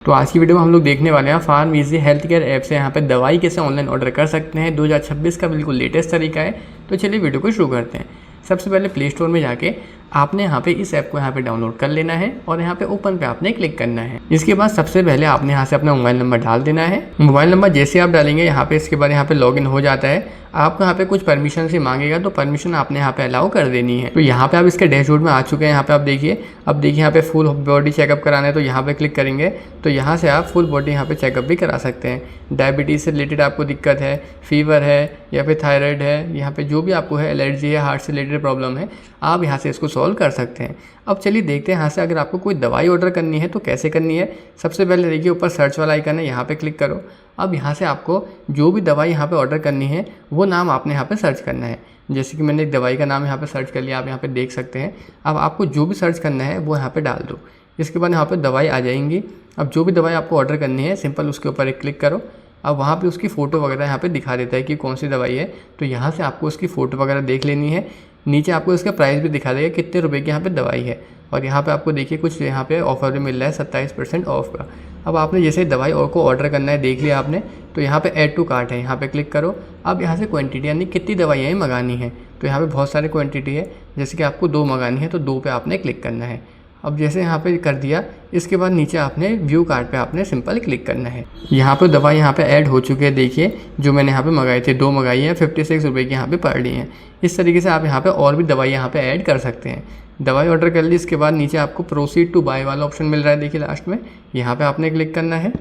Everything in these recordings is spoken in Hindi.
तो आज की वीडियो में हम लोग देखने वाले हैं PharmEasy health care app से यहाँ पे दवाई कैसे ऑनलाइन ऑर्डर कर सकते हैं। 2026 का बिल्कुल लेटेस्ट तरीका है। तो चलिए वीडियो को शुरू करते हैं। सबसे पहले प्ले स्टोर में जाके आपने यहाँ पे इस ऐप को यहाँ पे डाउनलोड कर लेना है और यहाँ पे ओपन पे आपने क्लिक करना है। इसके बाद सबसे पहले आपने यहाँ से अपना मोबाइल नंबर डाल देना है। मोबाइल नंबर जैसे आप डालेंगे यहाँ पे इसके बाद यहाँ पे लॉगिन हो जाता है। आपको यहाँ पे कुछ परमिशन से मांगेगा तो परमिशन आपने यहाँ पे अलाउ कर देनी है। तो यहाँ पे आप इसके डैशबोर्ड में आ चुके हैं। यहाँ पे आप देखिए, अब देखिए यहाँ पे फुल बॉडी चेकअप कराना है तो यहाँ पे क्लिक करेंगे तो यहाँ से आप फुल बॉडी यहाँ पे चेकअप भी करा सकते हैं। डायबिटीज़ से रिलेटेड आपको दिक्कत है, फीवर है या फिर थायराइड है, यहाँ पे जो भी आपको है, एलर्जी है, हार्ट से रिलेटेड प्रॉब्लम है, आप यहाँ से इसको सॉल्व कर सकते हैं। अब चलिए देखते हैं यहाँ से अगर आपको कोई दवाई ऑर्डर करनी है तो कैसे करनी है। सबसे पहले देखिए ऊपर सर्च वाला आइकन है, यहाँ पे क्लिक करो। अब यहाँ से आपको जो भी दवाई यहाँ पे ऑर्डर करनी है वो नाम आपने यहाँ पे सर्च करना है। जैसे कि मैंने एक दवाई का नाम यहाँ पे सर्च कर लिया, आप यहाँ पे देख सकते हैं। अब आपको जो भी सर्च करना है वो यहाँ पे डाल दो। इसके बाद यहाँ पे दवाई आ जाएंगी। अब जो भी दवाई आपको ऑर्डर करनी है सिंपल उसके ऊपर एक क्लिक करो। अब वहाँ पे उसकी फ़ोटो वगैरह यहाँ पे दिखा देता है कि कौन सी दवाई है, तो यहाँ से आपको उसकी फ़ोटो वगैरह देख लेनी है। नीचे आपको इसका प्राइस भी दिखा देगा कितने रुपए की यहाँ पे दवाई है। और यहाँ पे आपको देखिए कुछ यहाँ पे ऑफर भी मिल रहा है 27% ऑफ का। अब आपने जैसे दवाई और को ऑर्डर करना है, देख लिया आपने, तो यहाँ पे ऐड टू कार्ट है, यहाँ पे क्लिक करो। अब यहाँ से क्वांटिटी यानी कितनी दवाइयाँ मंगानी है, तो यहाँ पे बहुत सारी क्वांटिटी है। जैसे कि आपको 2 मंगानी है तो 2 पे आपने क्लिक करना है। अब जैसे यहाँ पे कर दिया, इसके बाद नीचे आपने व्यू कार्ड पे आपने सिंपल क्लिक करना है। यहाँ पे दवाई यहाँ पे ऐड हो चुकी है। देखिए जो मैंने यहाँ पे मंगाई थी 2 मंगाई है, 56 रुपये की यहाँ पे पड़ रही हैं। इस तरीके से आप यहाँ पे और भी दवाई यहाँ पे ऐड कर सकते हैं। दवाई ऑर्डर कर ली, इसके बाद नीचे आपको प्रोसीड टू बाय वाला ऑप्शन मिल रहा है। देखिए लास्ट में यहाँ पे आपने क्लिक करना है।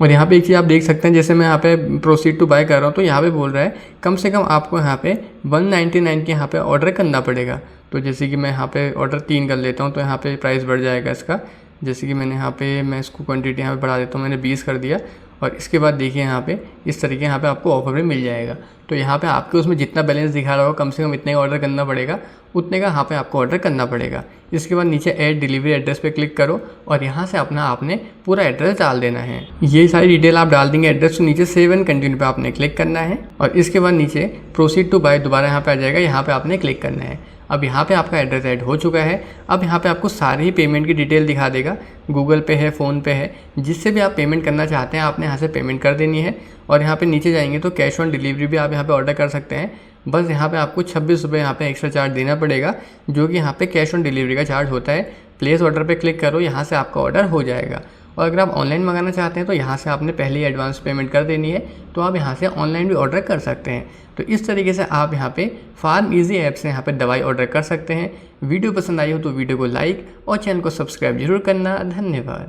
और यहाँ पे एक चीज़ आप देख सकते हैं, जैसे मैं यहाँ पे प्रोसीड टू बाय कर रहा हूँ तो यहाँ पे बोल रहा है कम से कम आपको यहाँ पे 199 के यहाँ पे ऑर्डर करना पड़ेगा। तो जैसे कि मैं यहाँ पे ऑर्डर 3 कर लेता हूँ तो यहाँ पे प्राइस बढ़ जाएगा इसका। जैसे कि मैंने यहाँ पे मैं इसको क्वांटिटी यहाँ पे बढ़ा देता हूँ, मैंने 20 कर दिया। और इसके बाद देखिए यहाँ पे इस तरीके यहाँ पे आपको ऑफर भी मिल जाएगा। तो यहाँ पे आपके उसमें जितना बैलेंस दिखा रहा होगा कम से कम इतने का ऑर्डर करना पड़ेगा, उतने का यहाँ पे आपको ऑर्डर करना पड़ेगा। इसके बाद नीचे ऐड डिलीवरी एड्रेस पे क्लिक करो और यहाँ से अपना आपने पूरा एड्रेस डाल देना है। ये सारी डिटेल आप डाल देंगे एड्रेस, तो नीचे सेव एंड कंटिन्यू पे आपने क्लिक करना है। और इसके बाद नीचे प्रोसीड टू बाय दोबारा यहाँ पे आ जाएगा, यहाँ पे आपने क्लिक करना है। अब यहाँ पे आपका एड्रेस ऐड हो चुका है। अब यहाँ पे आपको सारी ही पेमेंट की डिटेल दिखा देगा, गूगल पे है, फ़ोन पे है, जिससे भी आप पेमेंट करना चाहते हैं आपने यहाँ से पेमेंट कर देनी है। और यहाँ पे नीचे जाएंगे तो कैश ऑन डिलीवरी भी आप यहाँ पे ऑर्डर कर सकते हैं। बस यहाँ पे आपको 26 रुपये यहाँ पे एक्स्ट्रा चार्ज देना पड़ेगा, जो कि यहाँ पे कैश ऑन डिलीवरी का चार्ज होता है। प्लेस ऑर्डर पे क्लिक करो, यहाँ से आपका ऑर्डर हो जाएगा। और अगर आप ऑनलाइन मंगाना चाहते हैं तो यहाँ से आपने पहले ही एडवांस पेमेंट कर देनी है, तो आप यहाँ से ऑनलाइन भी ऑर्डर कर सकते हैं। तो इस तरीके से आप यहाँ पे फार्म इजी ऐप से यहाँ पे दवाई ऑर्डर कर सकते हैं। वीडियो पसंद आई हो तो वीडियो को लाइक और चैनल को सब्सक्राइब जरूर करना। धन्यवाद।